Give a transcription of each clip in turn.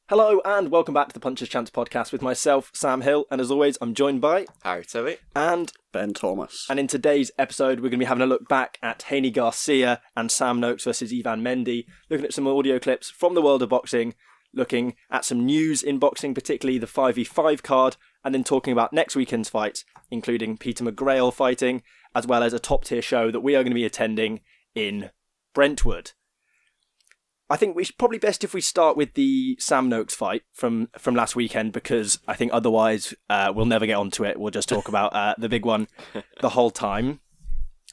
Hello and welcome back to the Puncher's Chance podcast with myself, Sam Hill, and as always, I'm joined by Tovey and Ben Thomas. And in today's episode, we're going to be having a look back at Ryan Garcia and Sam Noakes versus Yvan Mendy, looking at some audio clips from the world of boxing, looking at some news in boxing, particularly the 5v5 card, and then talking about next weekend's fights, including Peter McGrail fighting, as well as a top-tier show that we are going to be attending in Brentwood. I think we should probably best if we start with the Sam Noakes fight from last weekend, because I think otherwise we'll never get onto it. We'll just talk about the big one the whole time.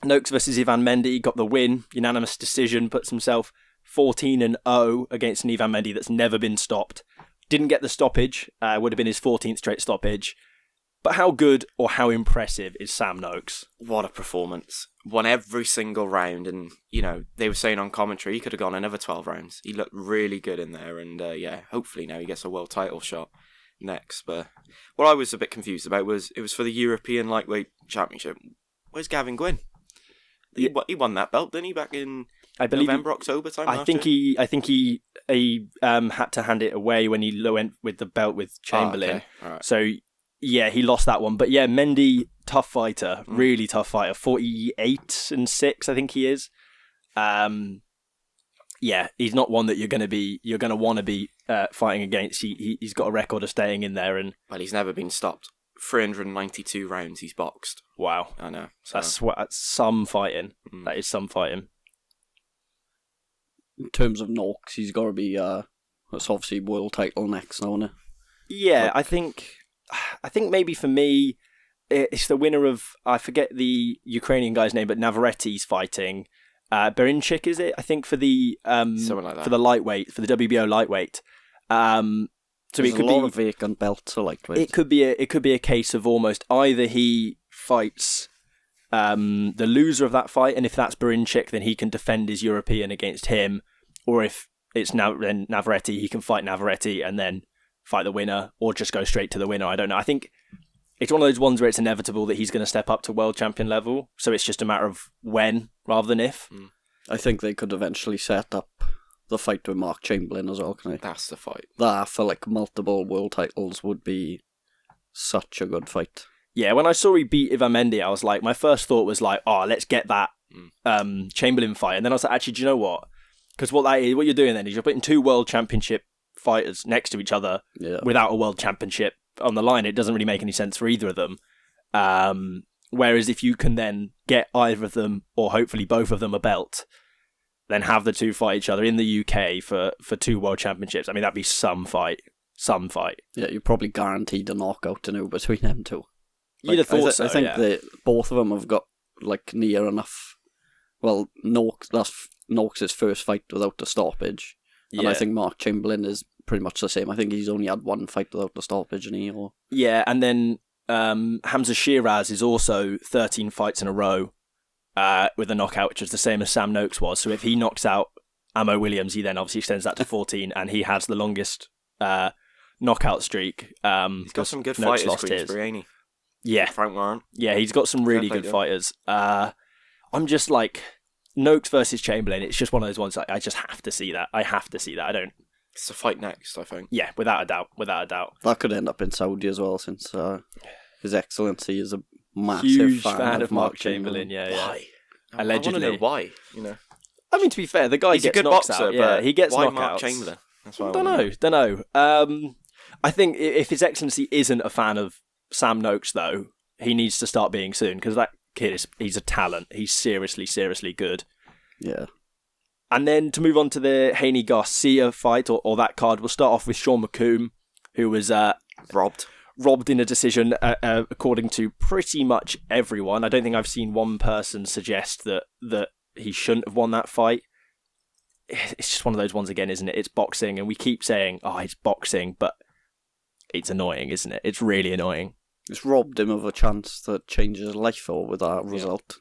Noakes versus Yvan Mendy got the win, unanimous decision, puts himself 14-0 against an Yvan Mendy that's never been stopped. Didn't get the stoppage, would have been his 14th straight stoppage. But how good or how impressive is Sam Noakes? What a performance. Won every single round, and, they were saying on commentary he could have gone another 12 rounds. He looked really good in there, and hopefully now he gets a world title shot next. But what I was a bit confused about was it was for the European Lightweight Championship. Where's Gavin Gwynn? He won that belt, didn't he, back in November, October time? I think he had to hand it away when he went with the belt with Chamberlain. Oh, okay. All right. So, yeah, he lost that one. But yeah, Mendy, tough fighter, really tough fighter. 48-6, I think he is. Yeah, he's not one that you're going to want to be fighting against. He's got a record of staying in there, and he's never been stopped. 392 rounds he's boxed. Wow, I know. So. That's some fighting. That is some fighting. In terms of Noakes, he's got to be. That's obviously world title next, now, isn't it? Yeah, I think maybe for me, it's the winner of, I forget the Ukrainian guy's name, but Navarrete's fighting. Berinchik, is it? I think for the something like that. For the lightweight, for the WBO lightweight. So there's it could a lot be of vacant belts for lightweight. It could be a case of almost either he fights the loser of that fight, and if that's Berinchik, then he can defend his European against him, or if it's then Navarrete, he can fight Navarrete and then fight the winner, or just go straight to the winner. I don't know. I think it's one of those ones where it's inevitable that he's going to step up to world champion level, so it's just a matter of when rather than if. I think they could eventually set up the fight with Mark Chamberlain as well, can they? That's the fight. That, for multiple world titles, would be such a good fight. Yeah, when I saw he beat Yvan Mendy, I was like, my first thought was like, oh, let's get that Chamberlain fight. And then I was like, actually, do you know what? Because what you're doing then is you're putting two world championship fighters next to each other without a world championship on the line. It doesn't really make any sense for either of them. Whereas if you can then get either of them, or hopefully both of them, a belt, then have the two fight each other in the UK for two world championships. I mean, that'd be some fight. Yeah, you're probably guaranteed a knockout between them two. You'd have thought so. I think that both of them have got near enough. Well, that's Noakes' first fight without the stoppage. And I think Mark Chamberlain is pretty much the same. I think he's only had one fight without the stoppage, Yeah, and then Hamza Shiraz is also 13 fights in a row with a knockout, which is the same as Sam Noakes was. So if he knocks out Amo Williams, he then obviously extends that to 14, and he has the longest knockout streak. He's got some good fighters, Queensberry, ain't he? Yeah. Frank Warren. Yeah, he's got some really good fighters. I'm just like, Noakes versus Chamberlain, it's just one of those ones I just have to see that. I don't... It's the fight next, I think. Yeah, without a doubt. That could end up in Saudi as well, since His Excellency is a massive huge fan of Mark Chamberlain. Yeah. Why? Allegedly. I want to know why, I mean, to be fair, the guy he's gets a good knocks boxer, out. Yeah, he gets why knockouts. Mark Chamberlain? That's what Don't know. I think if His Excellency isn't a fan of Sam Noakes, though, he needs to start being soon, because that kid he's a talent. He's seriously good. Yeah. And then to move on to the Haney Garcia fight, or that card, we'll start off with Sean McComb, who was robbed in a decision, according to pretty much everyone. I don't think I've seen one person suggest that he shouldn't have won that fight. It's just one of those ones again, isn't it? It's boxing, and we keep saying, oh, it's boxing, but it's annoying, isn't it? It's really annoying. It's robbed him of a chance to change his life with that result.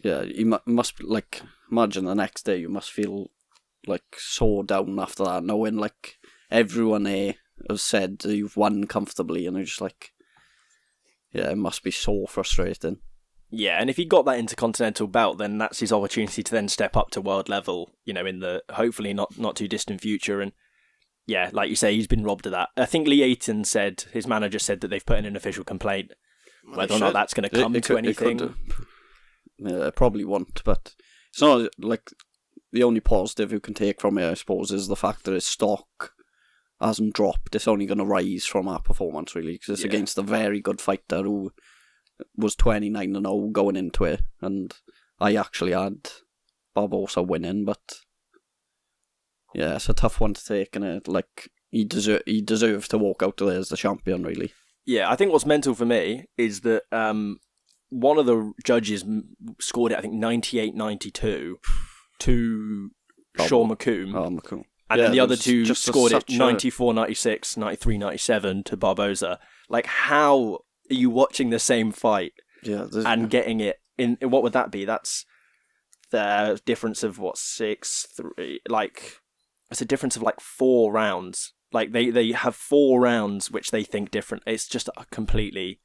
He must imagine the next day you must feel so down after that, knowing everyone there has said you've won comfortably, and you're just it must be so frustrating. Yeah, and if he got that Intercontinental belt, then that's his opportunity to then step up to world level, in the hopefully not too distant future. And yeah, like you say, he's been robbed of that. I think Lee Ayton said, his manager said that they've put in an official complaint. Well, Whether or not that's going to come to anything. It probably won't, but it's not like the only positive you can take from it, I suppose, is the fact that his stock hasn't dropped. It's only going to rise from our performance, really, because it's against a very good fighter who was 29-0 going into it, and I actually had Barbosa winning, but yeah, it's a tough one to take, and like he deserves to walk out of there as the champion, really. Yeah, I think what's mental for me is that one of the judges scored it, I think, 98-92 to Sean McComb. Oh, McComb. And then the other two scored it 94-96, 93-97 to Barbosa. Like, how are you watching the same fight and getting it in? What would that be? That's the difference of 6-3. Like, it's a difference of 4 rounds. Like, they have 4 rounds which they think different. It's just a completely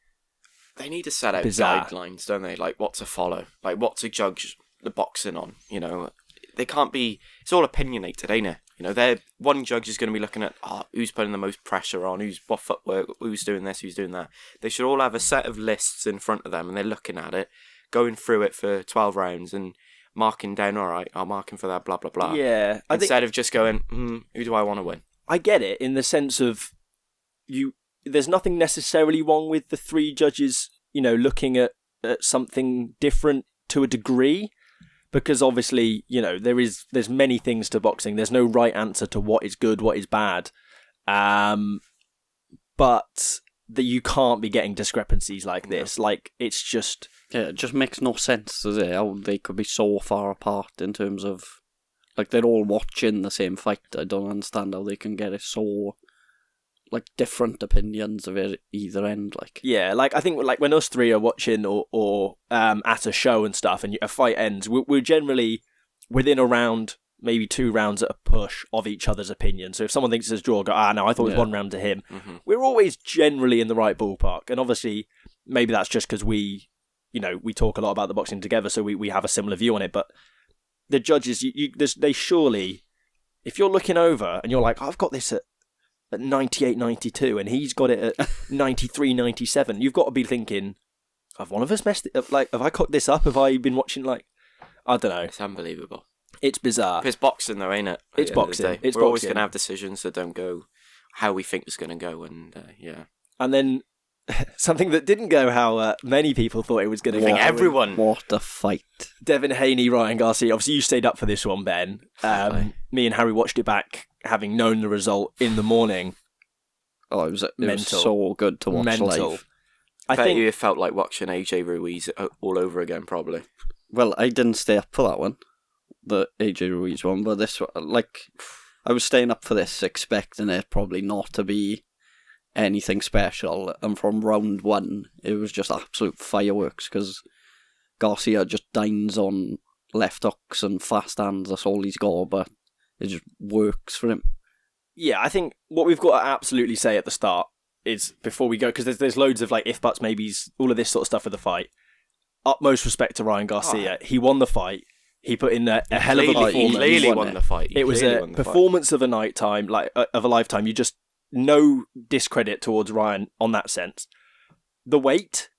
They need to set out bizarre guidelines, don't they? Like, what to follow. Like, what to judge the boxing on, you know? They can't be... It's all opinionated, ain't it? You know, one judge is going to be looking at who's putting the most pressure on, what footwork, who's doing this, who's doing that. They should all have a set of lists in front of them, and they're looking at it, going through it for 12 rounds, and marking down, all right, I'm marking for that, blah, blah, blah. Yeah. Instead of just going, who do I want to win? I get it in the sense of there's nothing necessarily wrong with the 3 judges, looking at something different to a degree, because obviously, there's many things to boxing. There's no right answer to what is good, what is bad. But that you can't be getting discrepancies like this. Like, it's just... Yeah, it just makes no sense, does it? How they could be so far apart in terms of... Like, they're all watching the same fight. I don't understand how they can get it so... Like, different opinions of it either end, like... Yeah, like, I think, like, when us 3 are watching or at a show and stuff, and a fight ends, we're generally within a round, maybe 2 rounds at a push of each other's opinion. So if someone thinks it's a draw, go, no, I thought it was 1 round to him. Mm-hmm. We're always generally in the right ballpark. And obviously, maybe that's just because we talk a lot about the boxing together, so we have a similar view on it. But the judges, they surely, if you're looking over and you're like, I've got this at 98-92 and he's got it at 93-97, you've got to be thinking, have one of us messed it up? Like, have I cocked this up? Have I been watching, like, I don't know. It's unbelievable. It's bizarre. It's boxing though, ain't it? It's boxing. We're always going to have decisions that don't go how we think it's going to go, and yeah. And then something that didn't go how many people thought it was going to go. Everyone. What a fight. Devin Haney, Ryan Garcia. Obviously, you stayed up for this one, Ben. Me and Harry watched it back, having known the result in the morning. Oh, it was so good to watch live. I think you felt like watching AJ Ruiz all over again, probably. Well, I didn't stay up for that one, the AJ Ruiz one, but this one, like, I was staying up for this expecting it probably not to be anything special, and from round 1 it was just absolute fireworks, because Garcia just dines on left hooks and fast hands. That's all he's got, but it just works for him. Yeah, I think what we've got to absolutely say at the start is, before we go, because there's loads of like if buts, maybes, all of this sort of stuff with the fight. Utmost respect to Ryan Garcia. He won the fight. He put in a hell of a performance. He clearly won the fight. It was a performance of a lifetime. You just no discredit towards Ryan on that sense. The weight,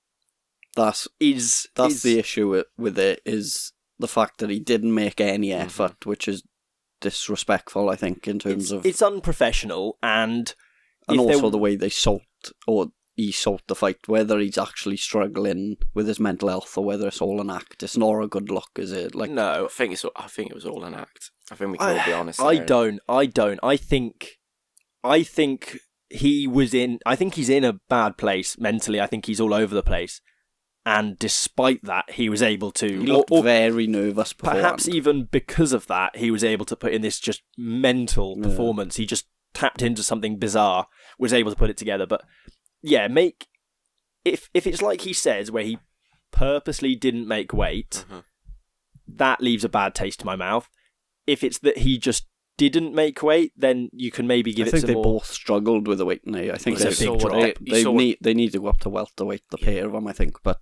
that's the issue with it, is the fact that he didn't make any effort, which is disrespectful, I think, in terms of... It's unprofessional, and also the way he sold the fight, whether he's actually struggling with his mental health or whether it's all an act. It's not a good look, is it? Like, no, I think it was all an act. I think we can all be honest. I don't. I think he's in a bad place mentally. I think he's all over the place. And despite that, he was able to... He looked very nervous beforehand. Perhaps even because of that, he was able to put in this just mental performance. He just tapped into something bizarre, was able to put it together. But yeah, if it's like he says, where he purposely didn't make weight, that leaves a bad taste in my mouth. If it's that he just didn't make weight, then you can maybe give it some more... I think they both struggled with the weight, and I think it's a big drop. They need to go up to welterweight, the pair of them, I think, but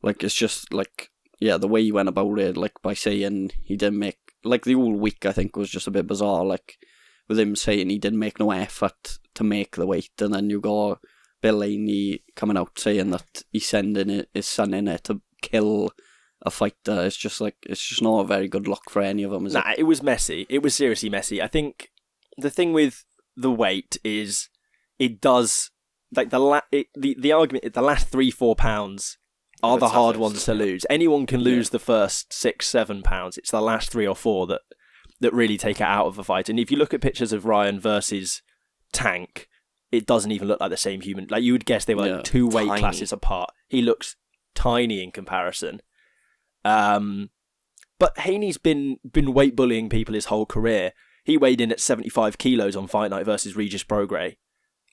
like, it's just like, yeah, the way he went about it, like, by saying he didn't make, like, the whole week, I think, was just a bit bizarre. Like, with him saying he didn't make no effort to make the weight, and then you got Bill Haney coming out saying that he's sending his son in there to kill a fighter. It's just not a very good look for any of them, is it? It was messy. It was seriously messy. I think the thing with the weight is it does, like, the argument, the last 3-4 pounds are the hard ones to lose. Anyone can lose the first 6-7 pounds. It's the last 3 or 4 that really take it out of a fight. And if you look at pictures of Ryan versus Tank, it doesn't even look like the same human. Like, you would guess they were like 2 weight classes apart. He looks tiny in comparison. But Haney's been weight bullying people his whole career. He weighed in at 75 kilos on Fight Night versus Regis Prograis,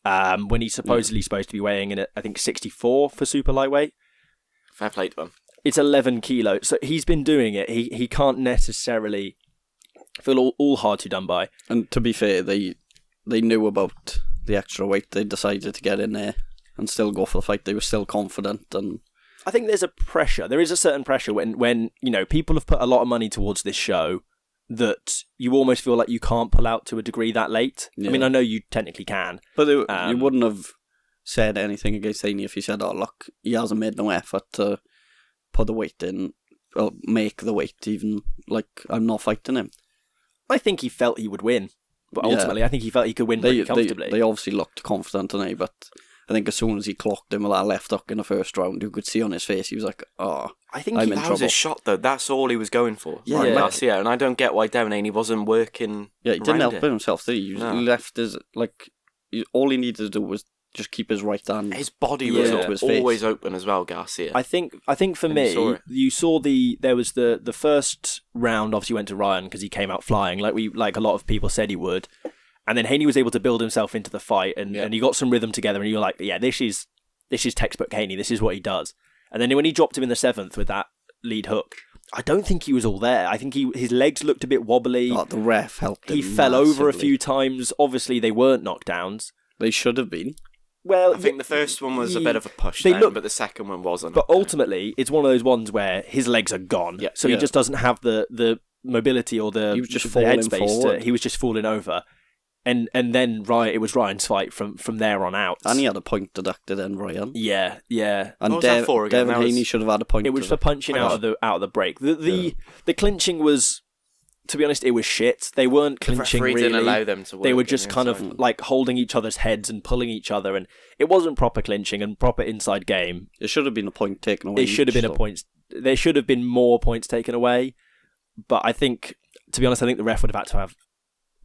when he's supposedly supposed to be weighing in at, I think, 64 for super lightweight. Fair play to him. It's 11 kilos. So he's been doing it. He can't necessarily feel all hard to done by. And to be fair, they knew about the extra weight. They decided to get in there and still go for the fight. They were still confident. And I think there's a pressure. There is a certain pressure when people have put a lot of money towards this show that you almost feel like you can't pull out to a degree that late. Yeah. I mean, I know you technically can. But you wouldn't have said anything against Haney if he said, oh, look, he hasn't made no effort to put the weight in, or make the weight even, like, I'm not fighting him. I think he felt he would win. But ultimately, I think he felt he could win pretty comfortably. They obviously looked confident in it, but I think as soon as he clocked him with that left hook in the first round, you could see on his face, he was like, oh, I think I'm in that trouble. was his shot, though. That's all he was going for. Yeah, Ryan Garcia. And I don't get why Devin Haney wasn't working. Yeah, he didn't help himself, did he? He left his, like, all he needed to do was just keep his right hand. His body was always open as well, Garcia. I think for me, you saw there was the first round obviously went to Ryan because he came out flying, like a lot of people said he would. And then Haney was able to build himself into the fight and he got some rhythm together and you're like, yeah, this is textbook Haney, this is what he does. And then when he dropped him in the 7th with that lead hook, I don't think he was all there. I think his legs looked a bit wobbly. Oh, the ref helped him. He fell over a few times. Obviously, they weren't knockdowns. They should have been. Well, I think the first one was a bit of a push down, but the second one wasn't. But ultimately, it's one of those ones where his legs are gone. Yeah. So he just doesn't have the mobility or the headspace. He was just falling over. And then it was Ryan's fight from there on out. And he had a point deducted then, Ryan. Yeah. And what was that for again? Devin Haney should have had a point. It was for punching out of the break. The clinching was, to be honest, it was shit. They weren't clinching really. Didn't allow them to work. They were just kind of like holding each other's heads and pulling each other, and it wasn't proper clinching and proper inside game. It should have been a point taken away. It should have been a point. There should have been more points taken away. But I think, to be honest, I think the ref would have had to have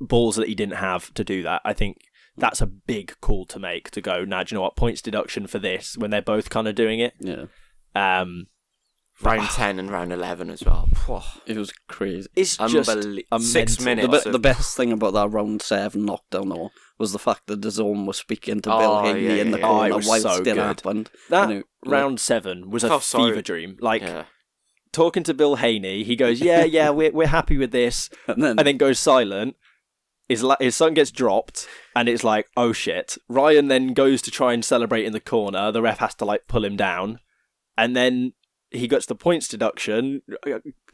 balls that he didn't have to do that. I think that's a big call to make, to go, nah, do you know what, points deduction for this when they're both kind of doing it. Yeah. Round 10 and round 11 as well. It was crazy. It's just 6 minutes. The best thing about that round 7 knockdown though was the fact that DAZN was speaking to Bill Haney in the corner while it still happened. That round 7 was a fever dream. Talking to Bill Haney, he goes, yeah, we're happy with this, and then goes silent. His son gets dropped, and it's like, oh shit. Ryan then goes to try and celebrate in the corner. The ref has to pull him down, and then he gets the points deduction.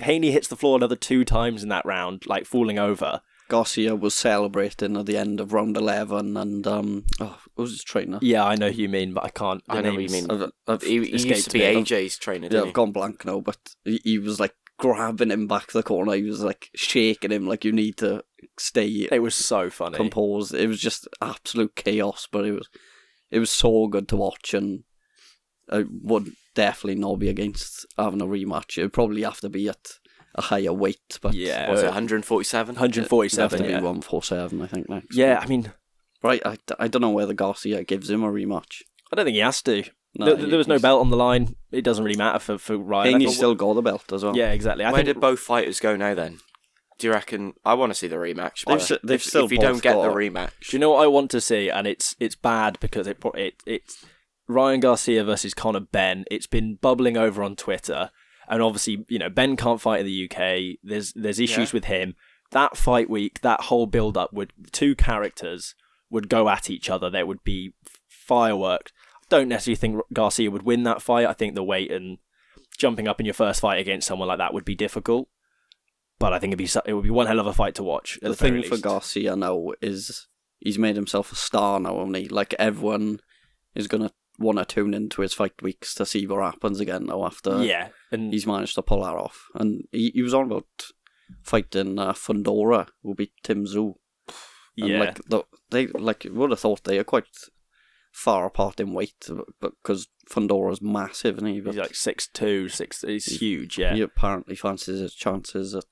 Haney hits the floor another 2 times in that round, falling over. Garcia was celebrating at the end of round 11, and what was his trainer? Yeah, I know who you mean, but I can't. I know who you mean. He used to be AJ's trainer, didn't he? I've gone blank now, but he was grabbing him back to the corner. He was shaking him like, you need to stay. It was so funny, composed. It was just absolute chaos, but it was so good to watch, and I would definitely not be against having a rematch. It would probably have to be at a higher weight, but yeah, was it 147? 147, have to be 147, I think next. Yeah, I mean, right. I don't know whether Garcia gives him a rematch. I don't think he has to. No, there was no belt on the line. It doesn't really matter for Ryan. And he's still got the belt as well. Yeah, exactly. Where did both fighters go now then? Do you reckon? I want to see the rematch. They've still if you don't get the rematch. Do you know what I want to see? And it's bad because it's Ryan Garcia versus Conor Benn. It's been bubbling over on Twitter. And obviously, Ben can't fight in the UK. There's issues with him. That fight week, that whole build-up, 2 characters would go at each other. There would be fireworks. Don't necessarily think Garcia would win that fight. I think the weight and jumping up in your first fight against someone like that would be difficult. but I think it would be one hell of a fight to watch. The thing for Garcia now is he's made himself a star now, hasn't he? Like, everyone is going to want to tune into his fight weeks to see what happens again now after and he's managed to pull that off. And he was on about fighting Fundora, who beat Tim Tszyu. And they would have thought they are quite far apart in weight, but because Fundora's massive, and he's like 6'2", he's huge. Yeah, he apparently fancies his chances at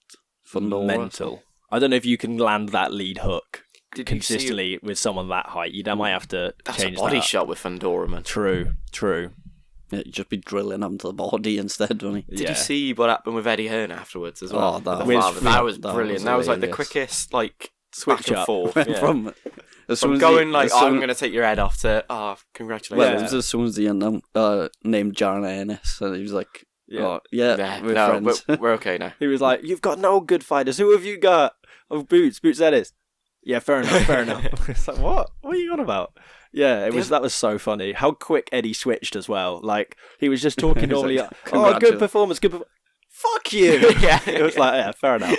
Fundora. Mental. I don't know if you can land that lead hook consistently with someone that height. You might have to change a body that. shot with Fundora, man. True. Yeah, you'd just be drilling him to the body instead, wouldn't he? Did you see what happened with Eddie Hearn afterwards as well? Oh, that was brilliant. That was like the quickest switch back and forth. From going I'm going to take your head off to congratulations. Well, it was as soon as he named Jaron Ennis, and he was like, we're friends. We're okay now. He was like, you've got no good fighters. Who have you got? Oh, Boots Ennis. Yeah, fair enough. It's like, what are you on about? Yeah, that was so funny. How quick Eddie switched as well. Like, he was just talking normally. Like, good performance. Fuck you. Yeah, it was like, yeah, fair enough.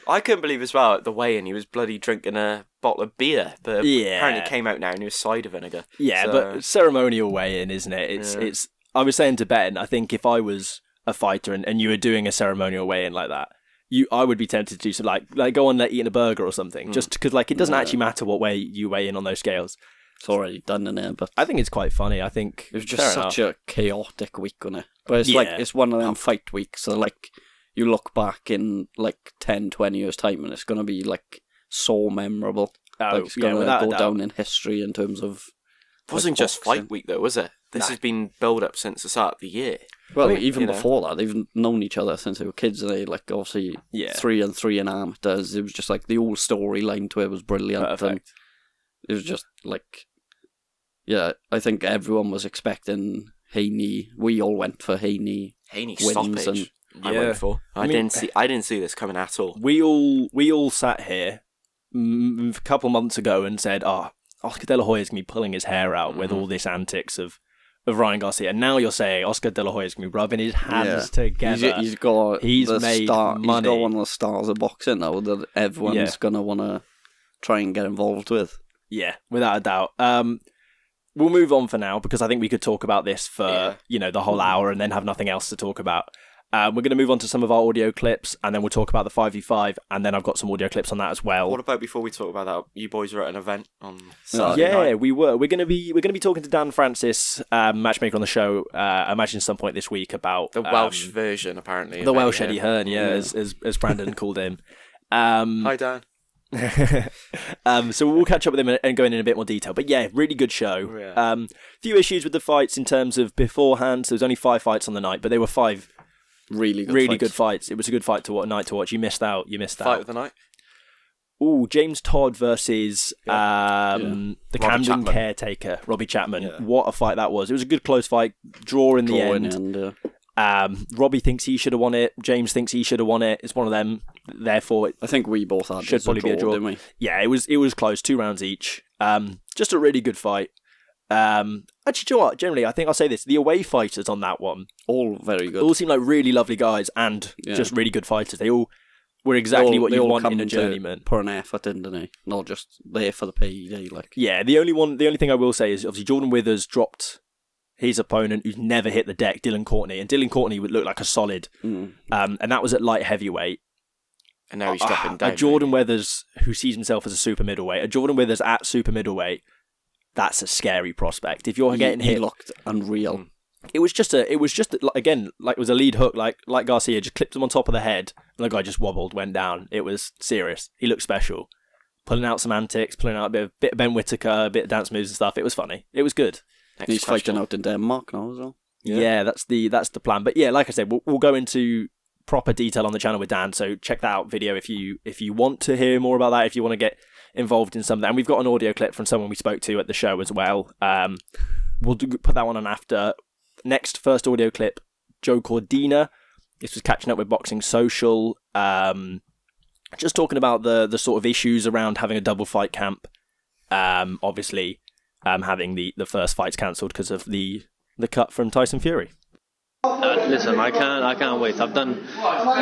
I couldn't believe as well at the weigh-in he was bloody drinking a bottle of beer, but apparently it came out now and he was cider vinegar. Yeah, but ceremonial weigh-in, isn't it? It's. I was saying to Ben, I think if I was a fighter and you were doing a ceremonial weigh-in like that, I would be tempted to do so, like go on eating a burger or something, just because it doesn't actually matter what way you weigh in on those scales. It's already done in there, but I think it's quite funny. I think it was just such a chaotic week, wasn't it? But it's it's one of them fight weeks, so you look back in 10, 20 years time and it's going to be so memorable. It's going to go down in history in terms of... It wasn't just fight week though, was it? This has been build up since the start of the year. Well, even before that, they've known each other since they were kids, and they obviously 3-3 in amateurs. It was just the whole storyline to it was brilliant. Perfect. And it was just I think everyone was expecting Haney. We all went for Haney. Haney wins, stoppage. I went for. I didn't see this coming at all. We all sat here a couple months ago and said, Oscar De La Hoya is going to be pulling his hair out with all this antics of Ryan Garcia. And now you're saying Oscar De La Hoya is going to be rubbing his hands together. He's made money. He's got one of the stars of boxing now that everyone's going to want to try and get involved with. Yeah, without a doubt. We'll move on for now because I think we could talk about this for the whole hour and then have nothing else to talk about. We're going to move on to some of our audio clips and then we'll talk about the 5v5 and then I've got some audio clips on that as well. What about before we talk about that? You boys were at an event on Saturday night. Yeah, we were. We're going to be talking to Dan Francis, matchmaker on the show. I imagine some point this week about the Welsh version, apparently. The Welsh Eddie Hearn, as Brandon called him. Hi, Dan. So we'll catch up with him and go in a bit more detail. But yeah, really good show. Yeah. Few issues with the fights in terms of beforehand. So there was only 5 fights on the night, but they were 5 really good fights. It was a good night to watch. You missed out. Fight of the night. Ooh, James Todd versus the Camden caretaker, Robbie Chapman. Yeah. What a fight that was. It was a good close fight. Draw in the end. Robbie thinks he should have won it. James thinks he should have won it. It's one of them. Therefore, I think we both had should probably be a draw, didn't we? Yeah, it was close. 2 rounds each. Just a really good fight. Actually, do you know what? Generally, I think I'll say this: the away fighters on that one, all very good. All seem like really lovely guys and just really good fighters. They all were exactly what you want in a journeyman. Put an effort in, didn't they? Not just there for the payday. Yeah, the only thing I will say is obviously Jordan Withers dropped his opponent who's never hit the deck, Dylan Courtney, and Dylan Courtney would look like a solid. And that was at light heavyweight. And now he's dropping down. A Jordan Withers who sees himself as a super middleweight, a Jordan Withers at super middleweight. That's a scary prospect. If you're getting hit, he looked unreal. It was just again, like it was a lead hook, like Garcia just clipped him on top of the head, and the guy just wobbled, went down. It was serious. He looked special, pulling out some antics, pulling out a bit of Ben Whittaker, a bit of dance moves and stuff. It was funny. It was good. He's fighting out in Denmark now as well. Yeah, that's the plan. But yeah, like I said, we'll go into proper detail on the channel with Dan. So check that out video if you want to hear more about that. If you want to get involved in some of that, and we've got an audio clip from someone we spoke to at the show as well. We'll put that one on after. Next, first audio clip, Joe Cordina. This was catching up with Boxing Social. Just talking about the sort of issues around having a double fight camp. Obviously, having the first fights cancelled because of the cut from Tyson Fury. Listen, I can't wait. I've done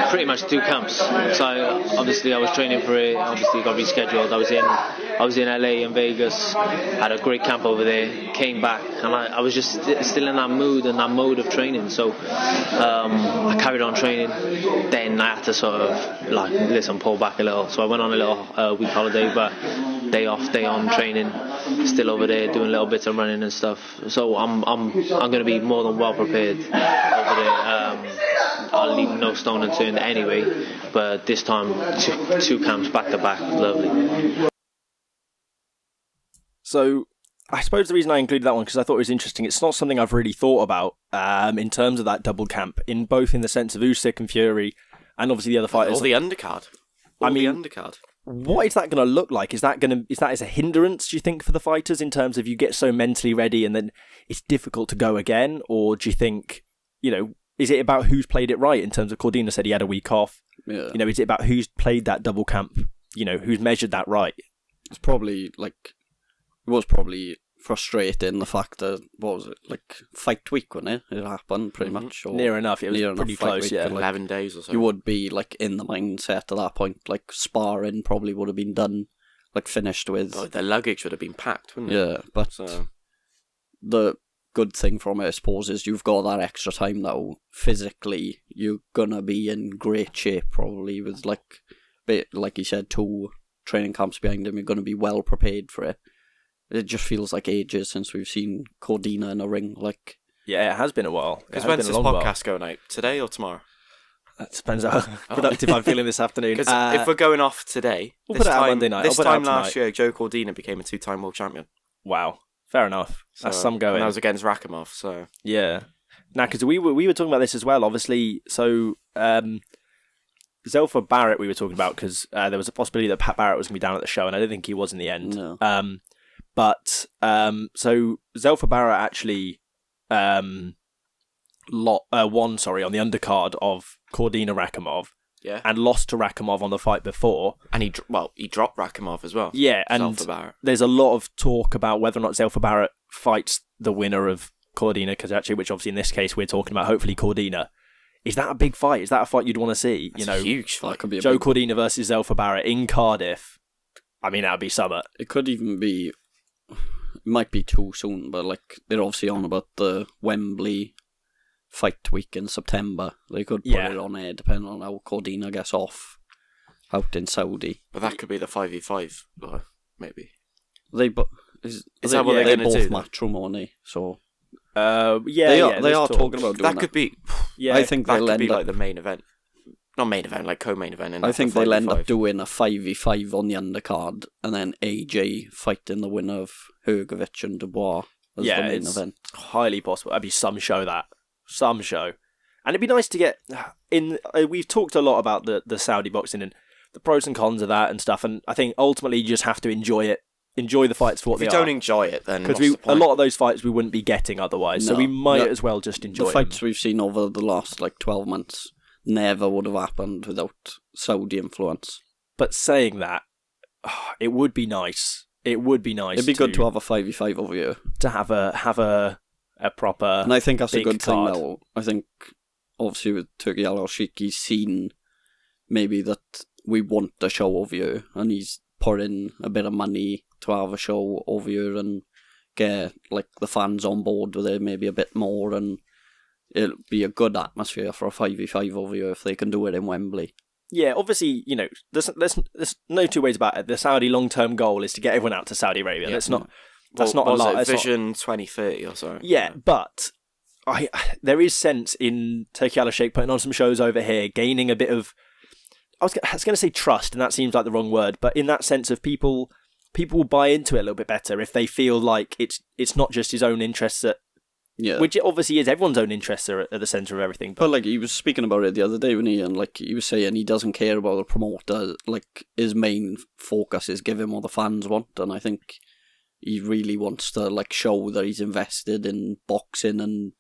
pretty much 2 camps. So obviously I was training for it. Obviously it got rescheduled. I was in LA and Vegas. Had a great camp over there. Came back and I was just still in that mood and that mode of training. So I carried on training. Then I had to sort of pull back a little. So I went on a little week holiday, but day off, day on training. Still over there doing little bits of running and stuff. So I'm going to be more than well prepared over there. I'll leave no stone unturned anyway. But this time, two camps back to back, lovely. So I suppose the reason I included that one because I thought it was interesting. It's not something I've really thought about in terms of that double camp, in both in the sense of Usyk and Fury, and obviously the other fighters. Or the undercard. The undercard. What is that going to look like? Is that as a hindrance, do you think, for the fighters in terms of you get so mentally ready and then it's difficult to go again? Or do you think, is it about who's played it right in terms of Cordina said he had a week off? Yeah. Is it about who's played that double camp? Who's measured that right? It's probably it was probably frustrating the fact that, what was it, fight week, wasn't it? It happened pretty much. Or near enough. It was pretty close, week, yeah. 11 days or so. You would be in the mindset at that point. Sparring probably would have been done, finished with. Oh, their luggage would have been packed, wouldn't it? Yeah, but the good thing from it, I suppose, is you've got that extra time now. Physically, you're gonna be in great shape probably with like you said, 2 training camps behind him. You're gonna be well prepared for it. It just feels like ages since we've seen Cordina in a ring. Yeah, it has been a while. Because when's this podcast going out? Today or tomorrow? That depends how productive I'm feeling this afternoon. Because if we're going off today, we'll put it out Monday night. This time last year, Joe Cordina became a 2-time world champion. Wow, fair enough. That's some going. And that was against Rakhimov, so... Yeah. Now, because we were talking about this as well, obviously. So, Zelfa Barrett we were talking about, because there was a possibility that Pat Barrett was going to be down at the show, and I don't think he was in the end. No. But so Zelfa Barrett actually won on the undercard of Cordina Rakhimov, yeah, and lost to Rakhimov on the fight before. And he dropped Rakhimov as well. Yeah, and there's a lot of talk about whether or not Zelfa Barrett fights the winner of Cordina Kazachi, which obviously in this case we're talking about hopefully Cordina. Is that a big fight? Is that a fight you'd want to see? It's a huge fight. Could be Joe Cordina versus Zelfa Barrett in Cardiff. I mean, that would be summer. It could even be. It might be too soon, but they're obviously on about the Wembley fight week in September. They could put it on air depending on how Cordina gets off out in Saudi. But that could be the 5v5, maybe. Is that what they're both Matchroom, aren't they? So they are talking about doing that. Could be. Yeah, I think that could be the main event. Not main event, co-main event. I think they'll end up doing a 5v5 on the undercard, and then AJ fighting the winner of Hrgovic and Dubois as the main event. Highly possible. That'd be some show. And it'd be nice to get in. We've talked a lot about the Saudi boxing and the pros and cons of that and stuff, and I think ultimately you just have to enjoy it. Enjoy the fights for what they are. If you don't enjoy it, then because a lot of those fights we wouldn't be getting otherwise. So we might as well just enjoy the fights we've seen over the last 12 months. Never would have happened without Saudi influence. But saying that, it would be nice. It would be nice. It'd be good to have a 5v5 over here. To have a proper. And I think that's a good card. thing now. I think obviously with Turki Al-Sheikh, he's seen maybe that we want the show over here, and he's put in a bit of money to have a show over here and get the fans on board with it maybe a bit more, and it'll be a good atmosphere for a 5v5 over here if they can do it in Wembley. Yeah, obviously, there's no two ways about it. The Saudi long-term goal is to get everyone out to Saudi Arabia. Yeah. That's not a lot. Vision 2030 or so. Yeah, but there is sense in Turki Al-Sheikh putting on some shows over here, gaining a bit of. I was going to say trust, and that seems like the wrong word, but in that sense of people will buy into it a little bit better if they feel like it's not just his own interests which it obviously is. Everyone's own interests are at the centre of everything. But he was speaking about it the other day, wasn't he? And he was saying he doesn't care about the promoter. His main focus is giving what the fans want, and I think he really wants to show that he's invested in boxing and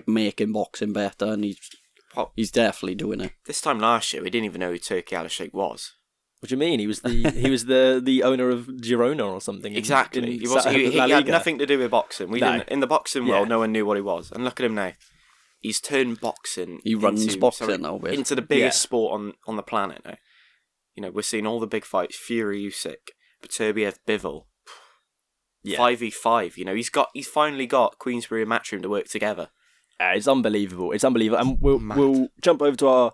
making boxing better, and he's definitely doing it. This time last year, we didn't even know who Turki Al-Sheikh was. What do you mean? He was the owner of Girona or something. Exactly. He had nothing to do with boxing. We didn't in the boxing world. No one knew what he was. And look at him now. he's turned boxing. He runs boxing now, basically. into the biggest sport on the planet now. You know, we're seeing all the big fights: Fury, Usyk, Beterbiev, Bivol. 5v5. You know, he's finally got Queensberry and Matchroom to work together. It's unbelievable. And we'll jump over to our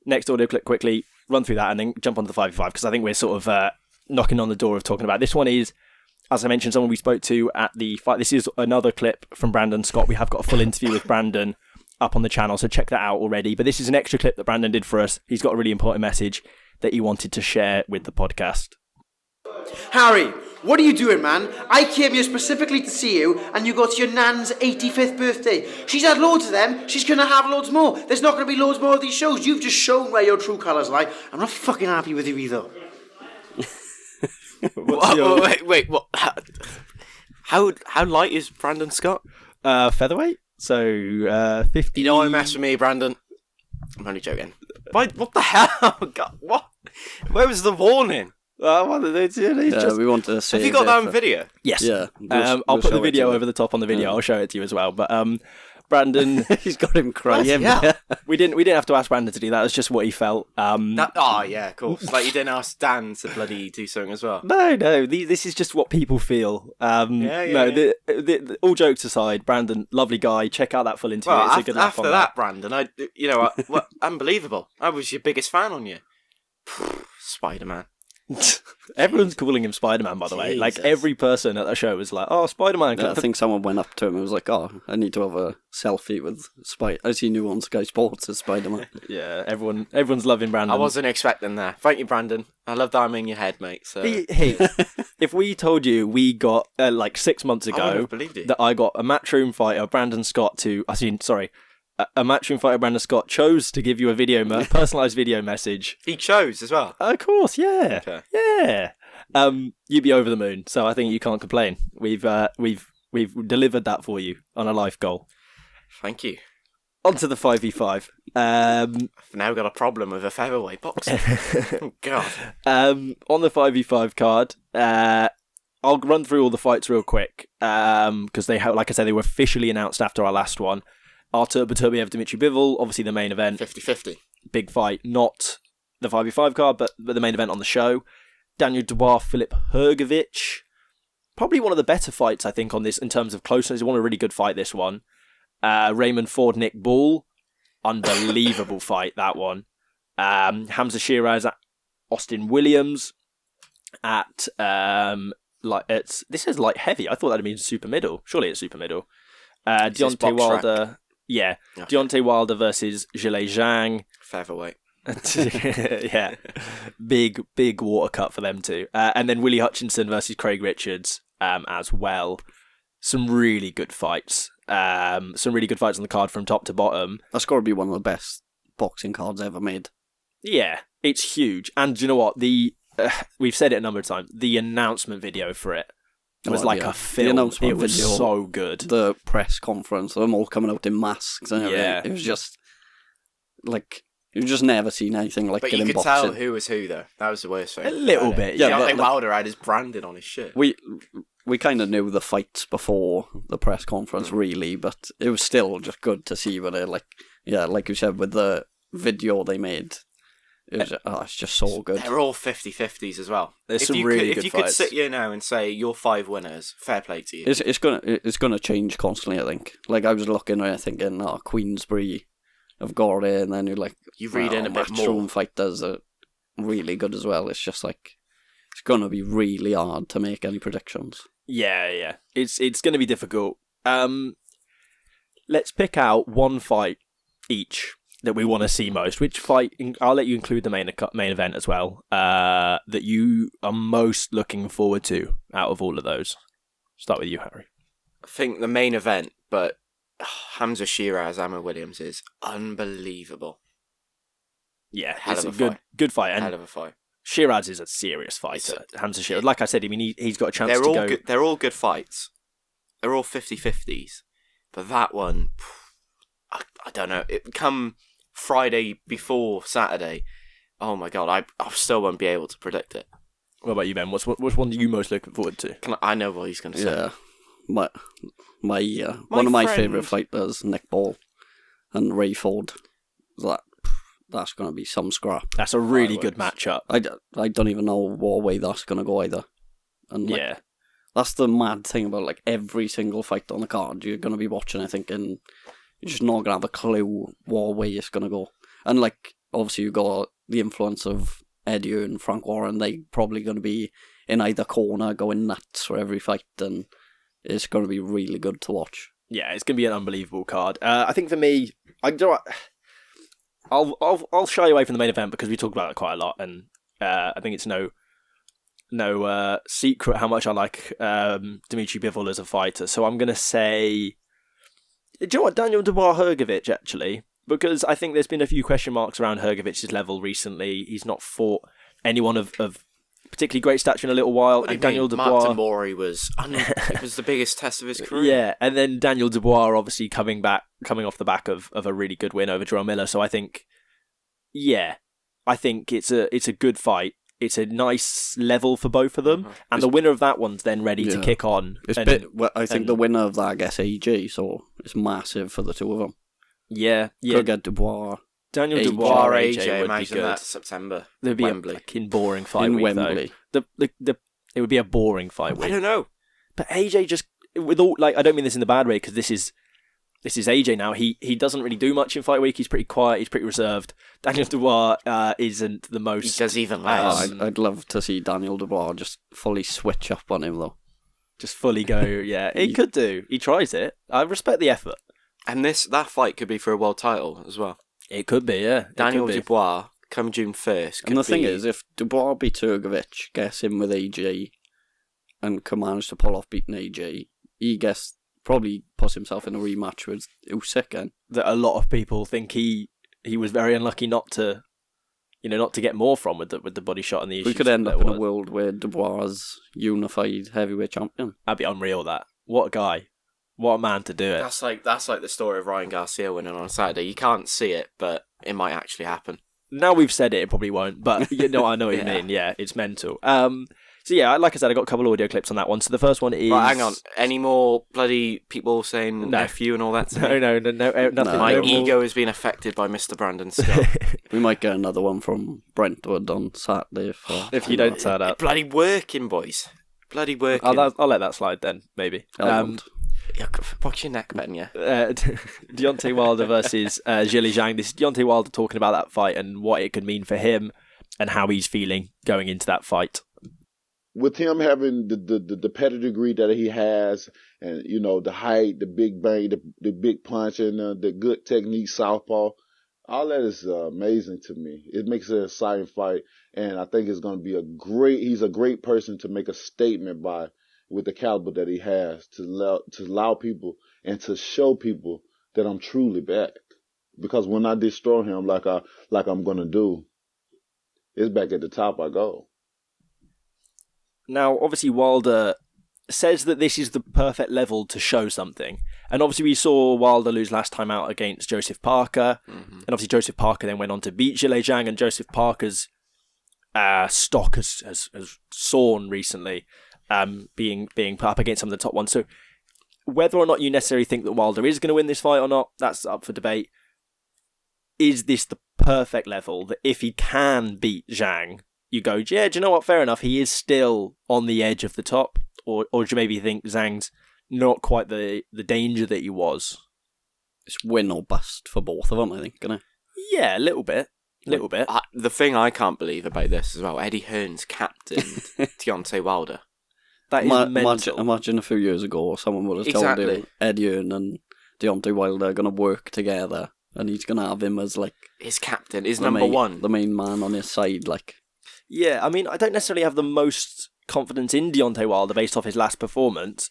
next audio clip quickly, run through that, and then jump onto the 5v5 because I think we're sort of knocking on the door of talking about this one. Is, as I mentioned, someone we spoke to at the fight. This is another clip from Brandon Scott. We have got a full interview with Brandon up on the channel, so check that out already. But this is an extra clip that Brandon did for us. He's got a really important message that he wanted to share with the podcast. Harry, what are you doing, man? I came here specifically to see you, and you go to your nan's 85th birthday. She's had loads of them. She's going to have loads more. There's not going to be loads more of these shows. You've just shown where your true colours lie. I'm not fucking happy with you either. Wait, what? How light is Brandon Scott? Featherweight? So, 50... You don't want to mess with me, Brandon. I'm only joking. What the hell? God, what? Where was the warning? We wanted to say. Have you got that on video? Yes. Yeah. I'll put the video over the top on the video. I'll show it to you as well. But Brandon, he's got him crying. Yeah. we didn't have to ask Brandon to do that. It was just what he felt. Yeah, of course. Like you didn't ask Dan to bloody do something as well. No. This is just what people feel. All jokes aside, Brandon, lovely guy. Check out that full interview. Well, it's a good laugh after on that, Brandon, unbelievable. I was your biggest fan on you. Spider-Man. Everyone's calling him Spider-Man, by the way. Like, every person at the show was like, oh, Spider-Man. Yeah, I think someone went up to him and was like, oh, I need to have a selfie with Spider. As he knew on Sky Sports as Spider-Man. Yeah, everyone's loving Brandon. I wasn't expecting that. Thank you, Brandon. I love that I'm in your head, mate. So. Hey, if we told you we got, 6 months ago, that I got a Matchroom fighter, Brandon Scott, a Matchroom fighter, Brandon Scott, chose to give you a personalised video message. He chose as well? Of course, yeah. Okay. Yeah. You'd be over the moon, so I think you can't complain. We've delivered that for you on a life goal. Thank you. On to the 5v5. I've now got a problem with a featherweight boxer. Oh, God. On the 5v5 card, I'll run through all the fights real quick, because they were officially announced after our last one. Artur Beterbiev, Dimitri Bivol, obviously the main event. 50-50. Big fight, not the 5v5 card, but the main event on the show. Daniel Dubois, Filip Hrgovic. Probably one of the better fights, I think, on this in terms of closeness. He won a really good fight, this one. Raymond Ford, Nick Ball. Unbelievable fight, that one. Hamza Shiraz at Austin Williams. This is light heavy. I thought that'd been super middle. Surely it's super middle. Deontay Wilder. Track. Yeah. Okay. Deontay Wilder versus Zhilei Zhang. Featherweight. Yeah. Big water cut for them two. And then Willie Hutchinson versus Craig Richards as well. Some really good fights. On the card from top to bottom. That's got to be one of the best boxing cards ever made. Yeah, it's huge. And you know what? We've said it a number of times. The announcement video for it was a film. It was video, so good. The press conference, them all coming out in masks and everything. Yeah. It was just like you've just never seen anything like it in boxing. But you could tell who was who, though. That was the worst thing. A little bit, yeah. Deontay Wilder had his branding on his shirt. We kind of knew the fights before the press conference, really, but it was still just good to see what it like you said, with the video they made. It's just so good. They're all 50-50s as well. There's some really good fights. If you could sit here now and say you're 5 winners, fair play to you. It's gonna change constantly, I think. Like I was looking at it thinking, Queensberry have got it, and then you read in a bit more. Matchroom fighters are really good as well. It's just it's gonna be really hard to make any predictions. Yeah. It's gonna be difficult. Let's pick out one fight each that we want to see most. Which fight? I'll let you include the main event as well. That you are most looking forward to out of all of those. Start with you, Harry. I think the main event, but Hamza Shiraz, Amber Williams is unbelievable. Yeah, it's a good fight. And hell of a fight. Shiraz is a serious fighter. Hamza Shiraz, like I said, he's got a chance to go. They're all good fights. They're all 50-50s, but that one, I don't know. It come Friday before Saturday. Oh my God, I still won't be able to predict it. What about you, Ben? Which one are you most looking forward to? I know what he's going to say. Yeah, one of my favourite fighters, Nick Ball. and Ray Ford. That's going to be some scrap. That's a really good matchup. I don't even know what way that's going to go either. And that's the mad thing about like every single fight on the card. You're going to be watching it thinking you're just not going to have a clue what way it's going to go. And like obviously you got the influence of Eddie and Frank Warren. They probably going to be in either corner going nuts for every fight, and it's going to be really good to watch. Yeah, it's going to be an unbelievable card. I think for me, I'll shy away from the main event because we talked about it quite a lot, and I think it's no secret how much I like Dimitri Bivol as a fighter. So I'm going to say, do you know what, Daniel Dubois Hrgovic actually, because I think there's been a few question marks around Hrgovic's level recently. He's not fought anyone of particularly great stature in a little while, and Daniel Dubois. Martin Mori was it was the biggest test of his career. Yeah, and then Daniel Dubois obviously coming off the back of a really good win over Jerome Miller. So I think it's a good fight. It's a nice level for both of them, and the winner of that one's then ready to kick on. I think the winner of that gets AJ, so it's massive for the two of them. Yeah. Could get Dubois. Daniel Dubois, AJ would be imagine good. that September. There'd be Wembley. a fucking boring fight In week, Wembley. though. It would be a boring fight week. I don't know. But AJ just with all I don't mean this in the bad way because this is AJ now. He doesn't really do much in fight week. He's pretty quiet. He's pretty reserved. Daniel Dubois isn't the most. He does even less. I'd love to see Daniel Dubois just fully switch up on him though. Just fully go. Yeah, he could do. He tries it. I respect the effort. And that fight could be for a world title as well. It could be. Yeah, Daniel Dubois come June 1st. And the thing is, if Dubois beats Hrgovic, gets him with AJ, and can manage to pull off beating AJ, he probably puts himself in a rematch with Usyk again. That a lot of people think he was very unlucky not to get more from with the body shot and the issues. We could end up in a world where Dubois is unified heavyweight champion. That'd be unreal. That what a guy, what a man to do it. That's like the story of Ryan Garcia winning on Saturday. You can't see it, but it might actually happen. Now we've said it probably won't. But I know what you mean. Yeah, it's mental. So yeah, like I said, I got a couple of audio clips on that one. So the first one is... Right, hang on. Any more bloody people saying nephew and all that? No, nothing. My ego is being affected by Mr. Brandon Scott. We might get another one from Brentwood on Saturday if you don't turn up. Bloody working, boys. Bloody working. I'll let that slide then, maybe. Watch your neck, Ben, yeah. Deontay Wilder versus Zhilei Zhang. This is Deontay Wilder talking about that fight and what it could mean for him and how he's feeling going into that fight. With him having the pedigree that he has, and the height, the big bang, the big punch, and the good technique, southpaw, all that is amazing to me. It makes it an exciting fight, and I think it's going to be he's a great person to make a statement by, with the caliber that he has, to allow people and to show people that I'm truly back. Because when I destroy him like I'm going to do, it's back at the top I go. Now, obviously, Wilder says that this is the perfect level to show something. And obviously, we saw Wilder lose last time out against Joseph Parker. Mm-hmm. And obviously, Joseph Parker then went on to beat Zhilei Zhang, and Joseph Parker's stock has soared recently, being put up against some of the top ones. So whether or not you necessarily think that Wilder is going to win this fight or not, that's up for debate. Is this the perfect level that if he can beat Zhang, you go, yeah, do you know what? Fair enough. He is still on the edge of the top. Or do you maybe think Zhang's not quite the danger that he was? It's win or bust for both of them, I think, isn't it? Yeah, a little bit. The thing I can't believe about this as well, Eddie Hearn's captained Deontay Wilder. That is mental. Imagine a few years ago, someone would have told you Eddie Hearn and Deontay Wilder are going to work together, and he's going to have him as like his captain, his number one, the main man on his side, like. Yeah, I mean, I don't necessarily have the most confidence in Deontay Wilder based off his last performance,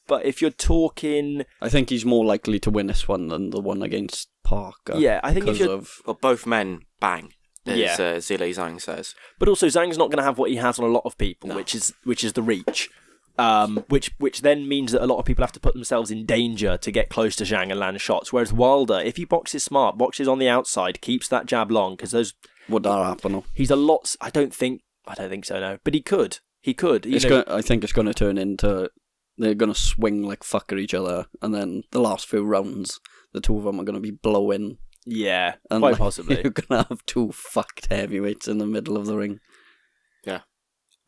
but if you're talking... I think he's more likely to win this one than the one against Parker. Yeah, I think if you're... Well, both men bang, as Zhilei Zhang says. But also, Zhang's not going to have what he has on a lot of people, which is the reach, which then means that a lot of people have to put themselves in danger to get close to Zhang and land shots, whereas Wilder, if he boxes smart, boxes on the outside, keeps that jab long, because those... Would that happen? He's a lot... I don't think so, no. But he could. I think it's going to turn into they're going to swing like fuck at each other, and then the last few rounds, the two of them are going to be blowing. Yeah, And quite like, possibly. You're going to have two fucked heavyweights in the middle of the ring. Yeah.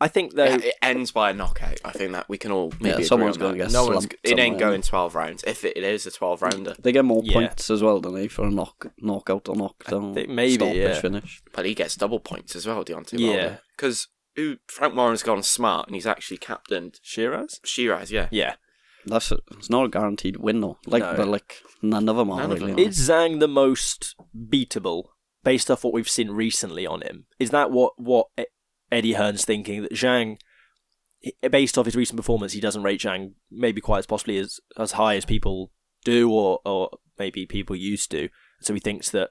I think though It ends by a knockout. I think that we can all maybe agree someone's on gonna that. get No one's. slumped It ain't somewhere. going 12 rounds. If it is a 12-rounder, They get more Yeah. points as well, don't they, for a knockout or knockdown. think maybe, stoppage yeah. finish. but he gets double points as well, Deontay Yeah. Wilder. Because Frank Warren's gone smart and he's actually captained Shiraz. Shiraz. Yeah. Yeah. It's not a guaranteed win though. No. But like none of them are None of really. them. Is Zhang the most beatable based off what we've seen recently on him? Is that what Eddie Hearn's thinking, that Zhang, based off his recent performance, he doesn't rate Zhang maybe quite as possibly as high as people do, or maybe people used to. So he thinks that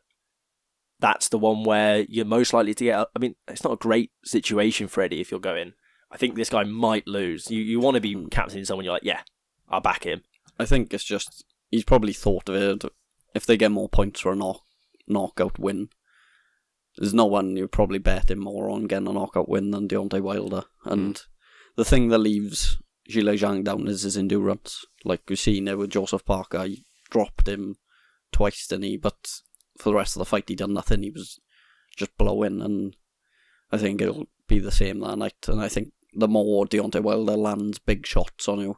that's the one where you're most likely to get. I mean, it's not a great situation for Eddie if you're going, I think this guy might lose. You want to be captaining someone, you're like, yeah, I'll back him. I think it's just he's probably thought of it. If they get more points for a knockout win, there's no one you're probably betting more on getting a knockout win than Deontay Wilder. And the thing that leaves Zhilei Zhang down is his endurance. Like we've seen there with Joseph Parker, he dropped him twice, didn't he? But for the rest of the fight, he done nothing. He was just blowing, and I think it'll be the same that night. And I think the more Deontay Wilder lands big shots on you,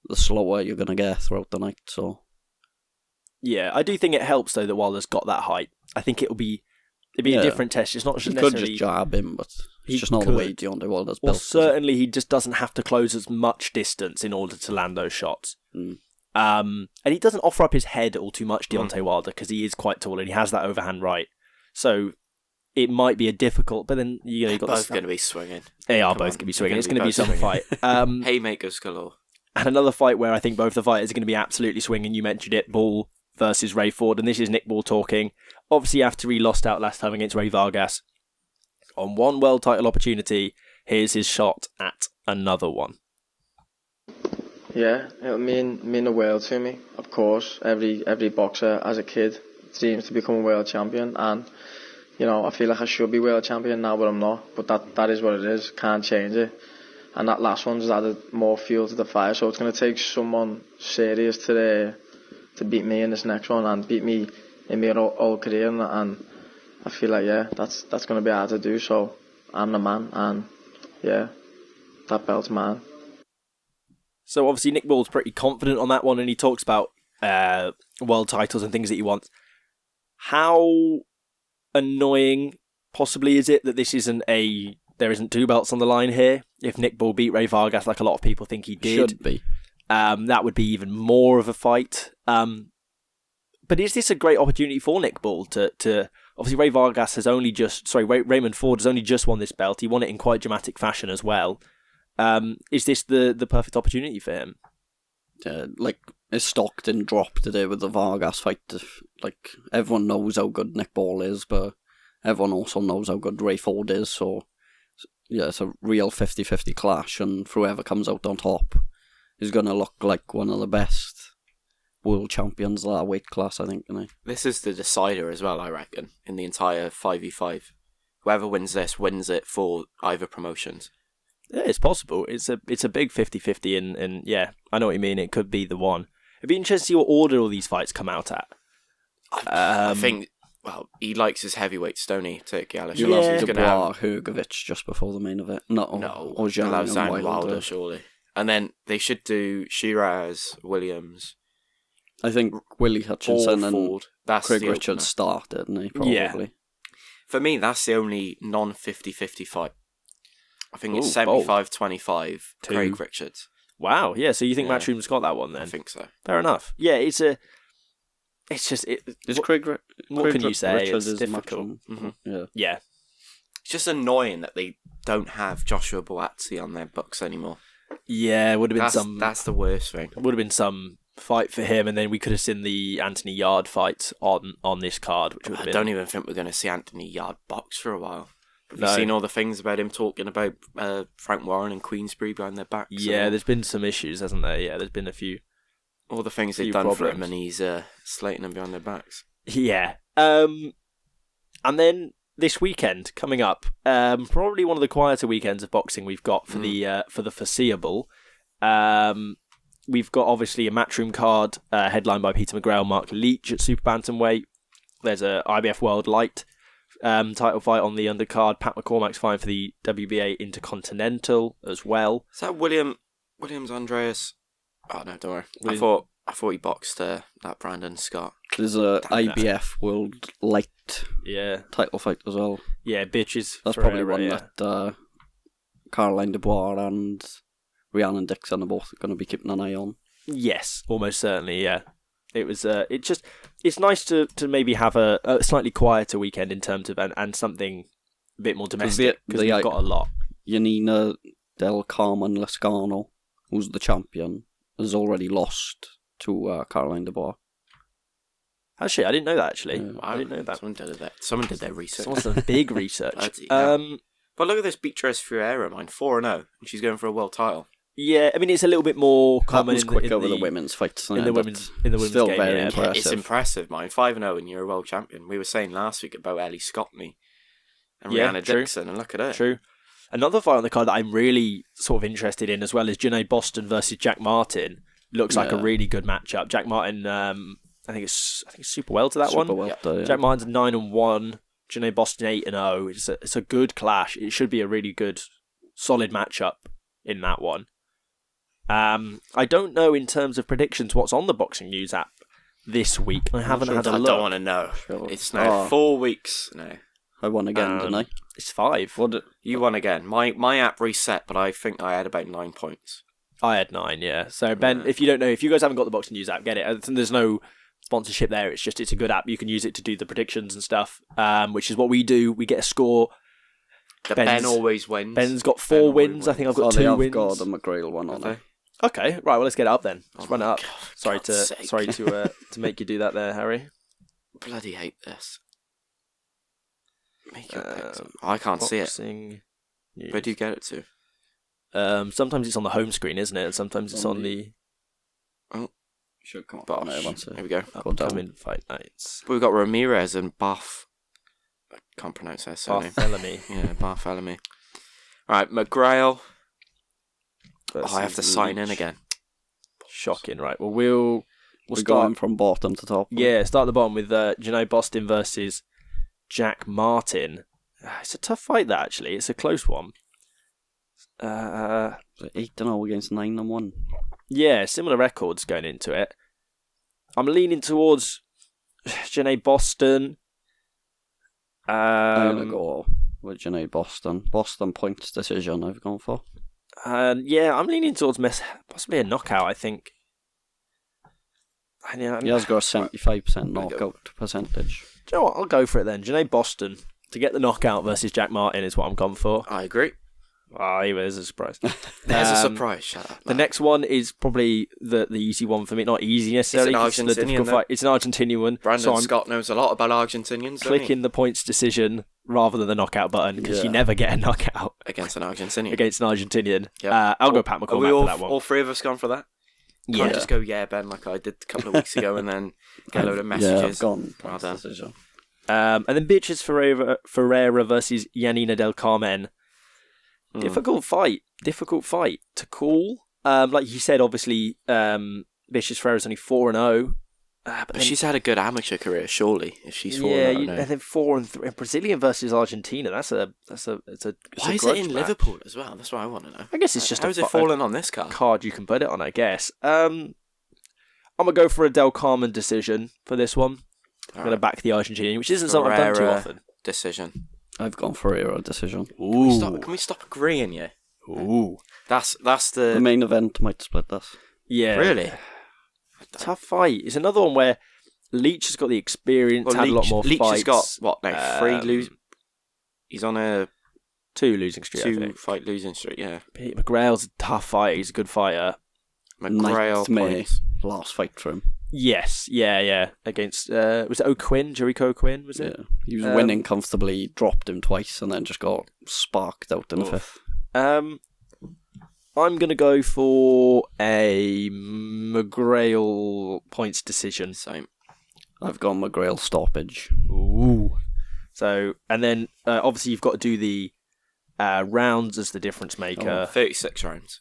the slower you're going to get throughout the night. So Yeah, I do think it helps though that Wilder's got that height. I think it'd be a different test. It's not just he could necessarily. just jab him, but He it's just not could. the way Deontay Wilder's Well, built. certainly he just doesn't have to close as much distance in order to land those shots. Mm. And he doesn't offer up his head all too much, Deontay Wilder, because he is quite tall and he has that overhand right. So it might be a difficult, but then you got Both going to be swinging. They are Come both on, going to be they're swinging. gonna It's be going to be both some fight. Haymakers galore. And another fight where I think both the fighters are going to be absolutely swinging. You mentioned it, Ball versus Ray Ford, and this is Nick Ball talking. Obviously, after he lost out last time against Ray Vargas on one world title opportunity, here's his shot at another one. Yeah, it'll mean the world to me. Of course, every boxer as a kid dreams to become a world champion, and I feel like I should be world champion now, but I'm not. But that is what it is. Can't change it. And that last one's added more fuel to the fire. So it's going to take someone serious to beat me in this next one and beat me in my whole career. And I feel like that's going to be hard to do. So I'm the man, and that belt's mine. So obviously Nick Ball's pretty confident on that one, and he talks about world titles and things that he wants. How annoying possibly is it that this isn't there isn't two belts on the line here? If Nick Ball beat Ray Vargas like a lot of people think he did, Should be. that would be even more of a fight. But is this a great opportunity for Nick Ball to obviously Ray Vargas has only just Raymond Ford has only just won this belt. He won it in quite dramatic fashion as well. Is this the perfect opportunity for him? Like his stock didn't drop today with the Vargas fight. Like everyone knows how good Nick Ball is, but everyone also knows how good Ray Ford is. So yeah, it's a real 50-50 clash, and whoever comes out on top is going to look like one of the best world champions of that weight class, I think. This is the decider as well, I reckon, in the entire 5v5. Whoever wins this wins it for either promotions. Yeah, it's possible. It's a big 50-50, and yeah, I know what you mean. It could be the one. It'd be interesting to see what order all these fights come out at. I think, well, he likes his heavyweights, don't he, Turkey Alice? You'll have He's going to have... Hergovic just before the main event. No, or he'll have Zhang and Wilder, surely. And then they should do Shiraz, Williams, I think Willie Hutchinson and Ford. That's Craig the Richards opener. started, didn't he? Probably. Yeah. For me, that's the only non-50-50 fight. I think it's Ooh, bold. 75-25, Two. Craig Richards. Wow, yeah. So you think Yeah. Matchroom's got that one then? I think so. Fair enough. Yeah, it's just Is Craig what can you say? Richards It's is difficult. Matchroom. Mhm. Yeah. Yeah, It's just annoying that they don't have Joshua Buatsi on their books anymore. yeah. Would have been That's the worst thing. would have been some fight for him, and then we could have seen the Anthony Yard fight on this card, which would have I been. don't even think we're going to see Anthony Yard box for a while. Have No. you seen all the things about him talking about Frank Warren and Queensberry behind their backs? Yeah, and there's been some issues, hasn't there? Yeah, there's been a few. all the things few they've done for him, problems. and he's slating them behind their backs. Yeah. And then this weekend coming up, probably one of the quieter weekends of boxing we've got for the foreseeable. we've got obviously a Matchroom card headlined by Peter McGrail, Mark Leach at Super Bantamweight. There's a IBF World Light title fight on the undercard. Pat McCormack's fighting for the WBA Intercontinental as well. Is that Williams Andreas? Oh no, don't worry. I thought he boxed that Brandon Scott. There's a IBF World Light title fight as well. Yeah, bitches. That's probably one that Caroline Dubois and Rhiannon Dixon are both going to be keeping an eye on. Yes, almost certainly. Yeah, it was. It's nice to maybe have a slightly quieter weekend in terms of and something a bit more domestic because we've got a lot. Yanina Del Carmen Lascano, who's the champion, has already lost to Caroline Dubois. Actually, I didn't know that. Actually, Wow. I didn't know that. Someone did their research. Someone's done big research. But look at this Beatrice Ferreira, 4-0, and she's going for a world title. Yeah, I mean it's a little bit more common. That was quick over the women's fights. In the women's still game, very yeah. impressive. It's impressive, 5-0, and you're a world champion. We were saying last week about Ellie Scottney and Rihanna Dixon, and look at it. True. Another fight on the card that I'm really sort of interested in as well is Junaid Boston versus Jack Martin. Looks like a really good matchup. Jack Martin, I think it's super well to that one. Yeah. Jack Martin's 9-1. Junaid Boston 8-0. It's a good clash. It should be a really good, solid matchup in that one. I don't know in terms of predictions what's on the Boxing News app this week. I haven't had a look. I don't want to know. Sure. It's now 4 weeks now. I won again, didn't I? It's 5. You won again. My app reset, but I think I had about 9 points. I had 9, yeah. So Ben, if you don't know, if you guys haven't got the Boxing News app, get it. There's no sponsorship there. It's a good app. You can use it to do the predictions and stuff, which is what we do. We get a score. Ben always wins. Ben's got 4 wins. I think I've got 2 wins. I've got the McGrail one on it. Okay, right. Well, let's get it up then. Let's run it up. God, Sorry to make you do that there, Harry. Bloody hate this. Make your picks up. I can't see it. News. Where do you get it to? Sometimes it's on the home screen, isn't it? And sometimes it's on the. Oh, should come up. Bosh. Here we go. Upcoming fight nights. We've got Ramirez and Bath. I can't pronounce their surname. Barthélemy. Yeah, Barthélemy. Right, McGrail. I have to sign in again. Shocking, right? Well, we'll We're start going from bottom to top. Yeah, start at the bottom with Junaid Boston versus Jack Martin. It's a tough fight, that actually. It's a close one. 8-0 against 9-1. Yeah, similar records going into it. I'm leaning towards Junaid Boston. I'm going to go with Junaid Boston. Boston points decision I've gone for. Yeah, I'm leaning towards possibly a knockout, I think. He has got a 75% knockout percentage. Do you know what? I'll go for it then. Junaid Boston to get the knockout versus Jack Martin is what I'm gone for. I agree. Ah, there's a surprise. There's a surprise. Shut up. The next one is probably the easy one for me. Not easy necessarily. It's an Argentinian fight. It's an Argentinian one. Brandon Scott knows a lot about Argentinians. Clicking the points decision rather than the knockout button because you never get a knockout against an Argentinian. Yep. I'll go Pat McCormack for that one. All 3 of us gone for that? Can't just go Ben like I did a couple of weeks ago and then get a load of messages. Yeah, I've gone well done. decision. And then Beatrice Ferreira versus Yanina Del Carmen. Difficult fight to call. Like you said, obviously, Beatrice Ferreira's only 4-0. But she's had a good amateur career, surely. If she's 4-0, and then 4-3. Brazilian versus Argentina. Why is it in Liverpool as well? That's what I want to know. I guess it's just how's it fallen on this card? Card you can put it on, I guess. I'm gonna go for a Del Carmen decision for this one. I'm gonna back the Argentinian, which isn't something I've done too often. Decision. I've gone Ferreira decision. Can we stop agreeing, yeah? Ooh. That's the main event might split this. Yeah. Really? Tough fight. It's another one where Leach has got the experience, had a lot more Leach fights. has got, what now, 3 lose. He's on a 2 losing streak, I think. 2-fight losing streak, yeah. Pete McGrail's a tough fighter. He's a good fighter. McGrail points. Last fight for him. Yes, yeah. Against, was it O'Quinn? Jericho O'Quinn, was it? Yeah. He was winning comfortably, dropped him twice, and then just got sparked out in the 5th. I'm going to go for a McGrail points decision. Same. I've gone McGrail stoppage. Ooh. So, and then obviously you've got to do the rounds as the difference maker. 36 rounds.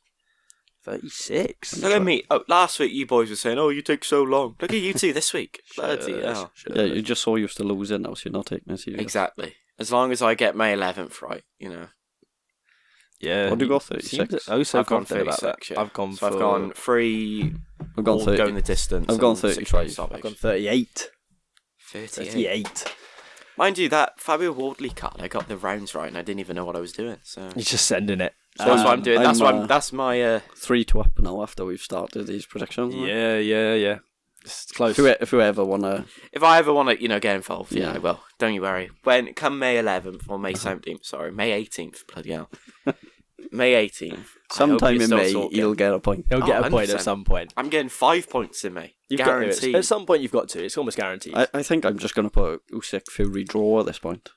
36. Look at me. Oh, last week you boys were saying, "Oh, you take so long." Look at you two this week. Bloody hell. Yeah, you're just so used to losing now, so you're not taking it serious. Exactly. As long as I get my 11th right, Yeah. What do you go 36? Oh, so I've gone confident about that. 36. Yeah. I've gone So I've gone 3. I've gone all 30. Going the distance. I've gone and 6 35. race stoppage. I've gone 38. 38. 38. Mind you, that Fabio Wardley card, I got the rounds right, and I didn't even know what I was doing. So He's just sending it. that's what I'm doing. That's my. 3-2 up now after we've started these predictions. Yeah. It's close. If you ever want to... If I ever want to, get involved, Yeah. I will. Don't you worry. When come May 11th or May 17th, sorry, May 18th, bloody hell, May 18th. Sometime in May, he'll get a point. He'll get a point 100%. at some point. I'm getting 5 points in May. You've got to. Guaranteed. At some point, you've got to. It's almost guaranteed. I think I'm just going to put Usyk Fury draw at this point.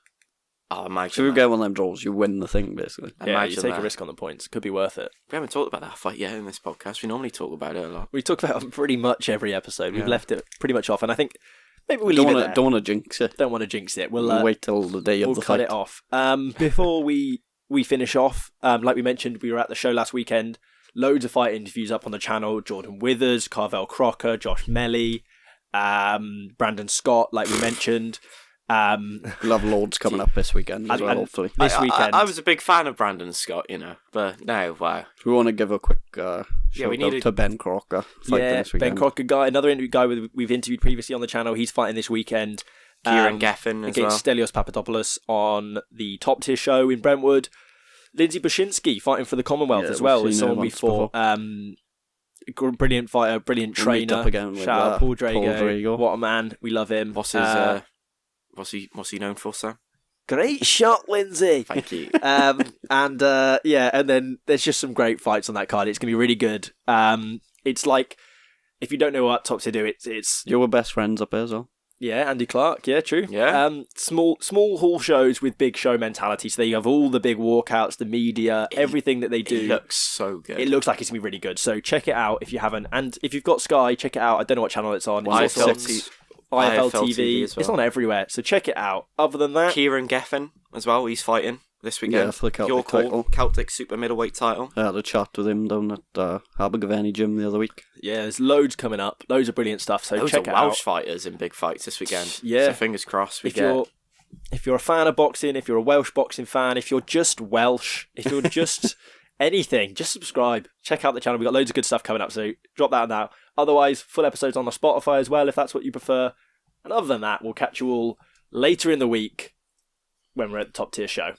Oh, imagine So if you that. get one of them draws, you win the thing, basically. Yeah, you Imagine take that. a risk on the points. Could be worth it. We haven't talked about that fight yet in this podcast. We normally talk about it a lot. We talk about it pretty much every episode. We've Yeah. left it pretty much off, and I think maybe we Don't leave it wanna- there. Don't want to jinx it. Don't want to jinx it. We'll wait till the day We'll of the cut fight. it off. Before we finish off, like we mentioned, we were at the show last weekend. Loads of fight interviews up on the channel. Jordan Withers, Carvel Crocker, Josh Melly, Brandon Scott, like we mentioned. We'll have loads coming up this weekend as well, and- hopefully. This weekend. I was a big fan of Brandon Scott, but no, wow. We want to give a quick shout we need out to Ben Crocker fighting this weekend. Ben Crocker guy, another interview guy we've interviewed previously on the channel. He's fighting this weekend. Kieran Geffen as against Stelios Papadopoulos on the top tier show in Brentwood. Lindsay Bushinsky fighting for the Commonwealth Yeah, as well. we've As seen her someone once before. Brilliant fighter, brilliant We'll meet trainer. up again with, Shout out Paul Paul Drago. Drago. What a man. We love him. What's his? What's he known for, Sam? Great shot, Lindsay. Thank you. And then there's just some great fights on that card. It's gonna be really good. It's like, if you don't know what top to do, it's You were best friends up there as well. Andy Clark, true. Yeah. Small hall shows with big show mentality. So you have all the big walkouts, the media, everything that they do. It looks so good. It looks like it's gonna be really good. So check it out if you haven't. And if you've got Sky, check it out. I don't know what channel it's on. It's IFL also IFL TV. TV as well. It's on everywhere. So check it out. Other than that, Kieran Geffen as well. He's fighting this weekend. Yeah, for the Celtic Your call, title. Celtic super middleweight title. I had a chat with him down at Abergavenny Gym the other week. there's loads coming up. Loads of brilliant stuff. So Those check are it Welsh out. fighters in big fights this weekend. Yeah. So fingers crossed. If you're a fan of boxing, if you're a Welsh boxing fan, if you're just Welsh, if you're just anything, just subscribe. Check out the channel. We've got loads of good stuff coming up, so drop that now. Otherwise, full episodes on the Spotify as well, if that's what you prefer. And other than that, we'll catch you all later in the week when we're at the top tier show.